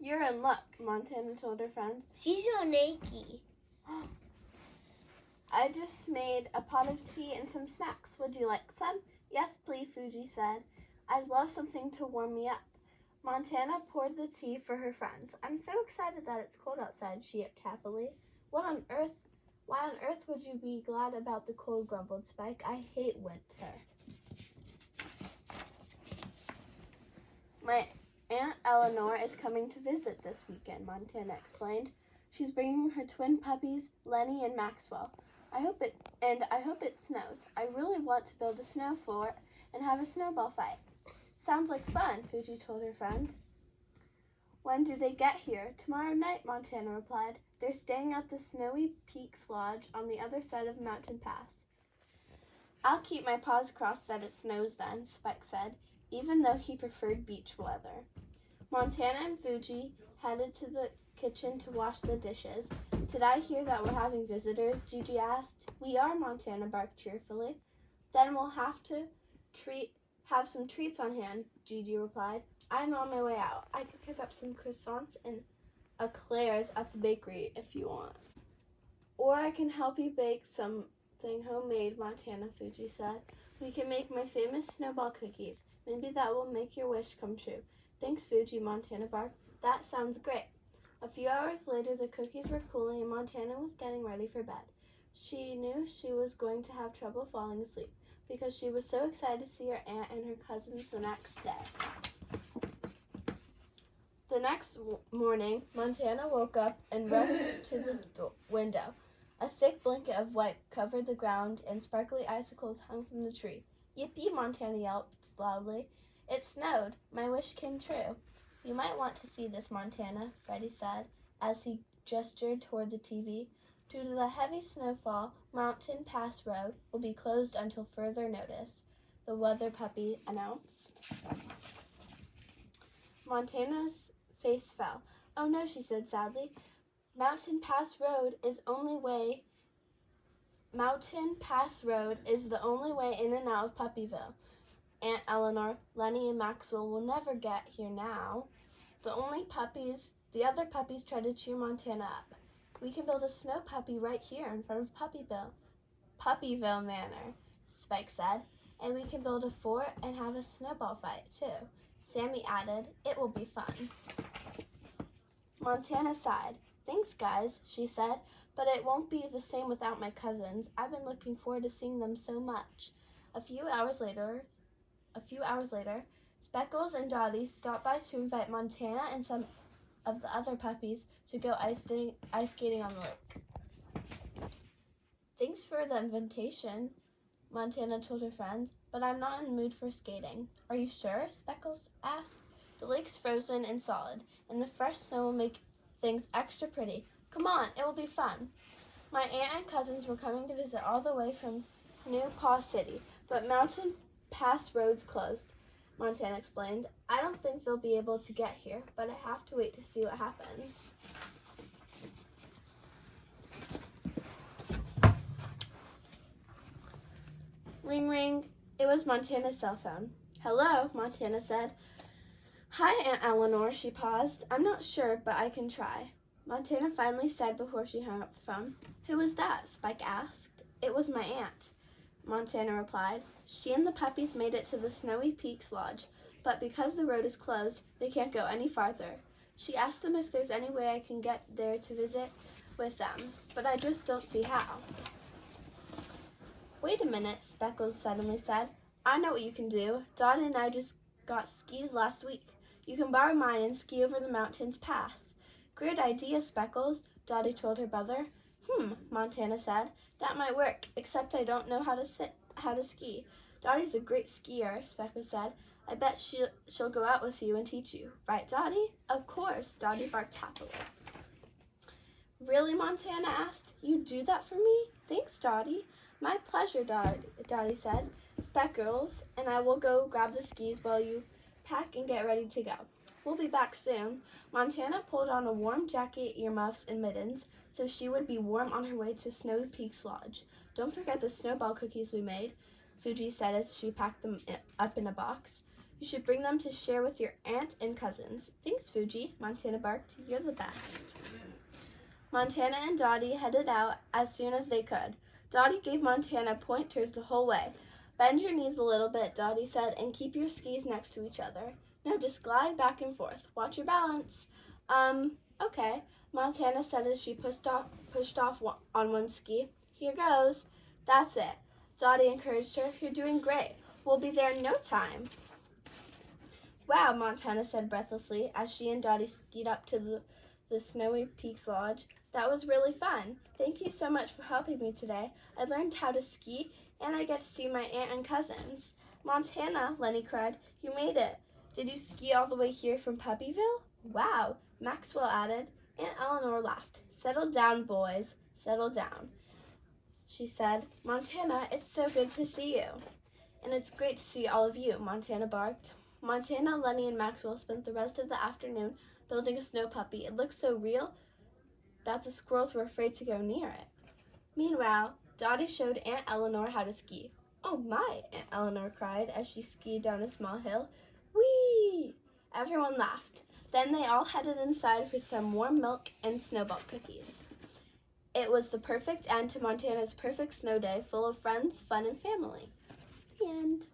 You're in luck, Montana told her friends. She's so naked. I just made a pot of tea and some snacks. Would you like some? Yes, please, Fuji said. I'd love something to warm me up. Montana poured the tea for her friends. I'm so excited that it's cold outside, she yipped happily. Why on earth would you be glad about the cold, grumbled Spike. I hate winter. My Aunt Eleanor is coming to visit this weekend, Montana explained. She's bringing her twin puppies, Lenny and Maxwell. I hope it snows. I really want to build a snow fort and have a snowball fight. Sounds like fun, Fuji told her friend. When do they get here? Tomorrow night, Montana replied. They're staying at the Snowy Peaks Lodge on the other side of Mountain Pass. I'll keep my paws crossed that it snows then, Spike said, even though he preferred beach weather. Montana and Fuji headed to the kitchen to wash the dishes. Did I hear that we're having visitors? Gigi asked. We are, Montana barked cheerfully. Then we'll have to have some treats on hand, Gigi replied. I'm on my way out. I could pick up some croissants and eclairs at the bakery if you want. Or I can help you bake something homemade, Montana, Fuji said. We can make my famous snowball cookies. Maybe that will make your wish come true. Thanks, Fuji, Montana barked. That sounds great. A few hours later, the cookies were cooling and Montana was getting ready for bed. She knew she was going to have trouble falling asleep because she was so excited to see her aunt and her cousins the next day. The next morning, Montana woke up and rushed to the window. A thick blanket of white covered the ground and sparkly icicles hung from the tree. Yippee, Montana yelped loudly. It snowed. My wish came true. You might want to see this, Montana, Freddie said as he gestured toward the TV. Due to the heavy snowfall, Mountain Pass Road will be closed until further notice, the weather puppy announced. Montana's face fell. Oh no, she said sadly. Mountain Pass Road is the only way in and out of Puppyville. Aunt Eleanor, Lenny, and Maxwell will never get here now. The other puppies tried to cheer Montana up. We can build a snow puppy right here in front of Puppyville Manor, Spike said. And we can build a fort and have a snowball fight, too. Sammy added, it will be fun. Montana sighed. Thanks, guys, she said, but it won't be the same without my cousins. I've been looking forward to seeing them so much. A few hours later, Speckles and Dottie stopped by to invite Montana and some of the other puppies to go ice skating on the lake. Thanks for the invitation, Montana told her friends, but I'm not in the mood for skating. Are you sure? Speckles asked. The lake's frozen and solid, and the fresh snow will make things extra pretty. Come on, it will be fun. My aunt and cousins were coming to visit all the way from New Paw City, but Mountain Pass Road's closed, Montana explained. I don't think they'll be able to get here, but I have to wait to see what happens. Ring, ring. It was Montana's cell phone. Hello, Montana said. Hi, Aunt Eleanor, she paused. I'm not sure, but I can try. Montana finally said before she hung up the phone. Who was that? Spike asked. It was my aunt, Montana replied. She and the puppies made it to the Snowy Peaks Lodge, but because the road is closed, they can't go any farther. She asked them if there's any way I can get there to visit with them, but I just don't see how. Wait a minute, Speckles suddenly said. I know what you can do. Dottie and I just got skis last week. You can borrow mine and ski over the mountains pass. Great idea, Speckles, Dottie told her brother. Montana said. That might work, except I don't know how to ski. Dottie's a great skier, Speckles said. I bet she'll go out with you and teach you. Right, Dottie? Of course, Dottie barked happily. Really, Montana asked. You'd do that for me? Thanks, Dottie. My pleasure, Dottie said. Speckles and I will go grab the skis while you pack and get ready to go. We'll be back soon. Montana pulled on a warm jacket, earmuffs, and mittens so she would be warm on her way to Snowy Peaks Lodge. Don't forget the snowball cookies we made, Fuji said as she packed them up in a box. You should bring them to share with your aunt and cousins. Thanks, Fuji, Montana barked. You're the best. Montana and Dottie headed out as soon as they could. Dottie gave Montana pointers the whole way. Bend your knees a little bit, Dottie said, and keep your skis next to each other. No, just glide back and forth. Watch your balance. Okay, Montana said as she pushed off on one ski. Here goes. That's it. Dottie encouraged her. You're doing great. We'll be there in no time. Wow, Montana said breathlessly as she and Dottie skied up to the Snowy Peaks Lodge. That was really fun. Thank you so much for helping me today. I learned how to ski, and I get to see my aunt and cousins. Montana, Lenny cried, you made it. Did you ski all the way here from Puppyville? Wow, Maxwell added. Aunt Eleanor laughed. Settle down, boys. Settle down, she said. Montana, it's so good to see you. And it's great to see all of you, Montana barked. Montana, Lenny, and Maxwell spent the rest of the afternoon building a snow puppy. It looked so real that the squirrels were afraid to go near it. Meanwhile, Dottie showed Aunt Eleanor how to ski. Oh my, Aunt Eleanor cried as she skied down a small hill. Whee! Everyone laughed. Then they all headed inside for some warm milk and snowball cookies. It was the perfect end to Montana's perfect snow day, full of friends, fun, and family. The end.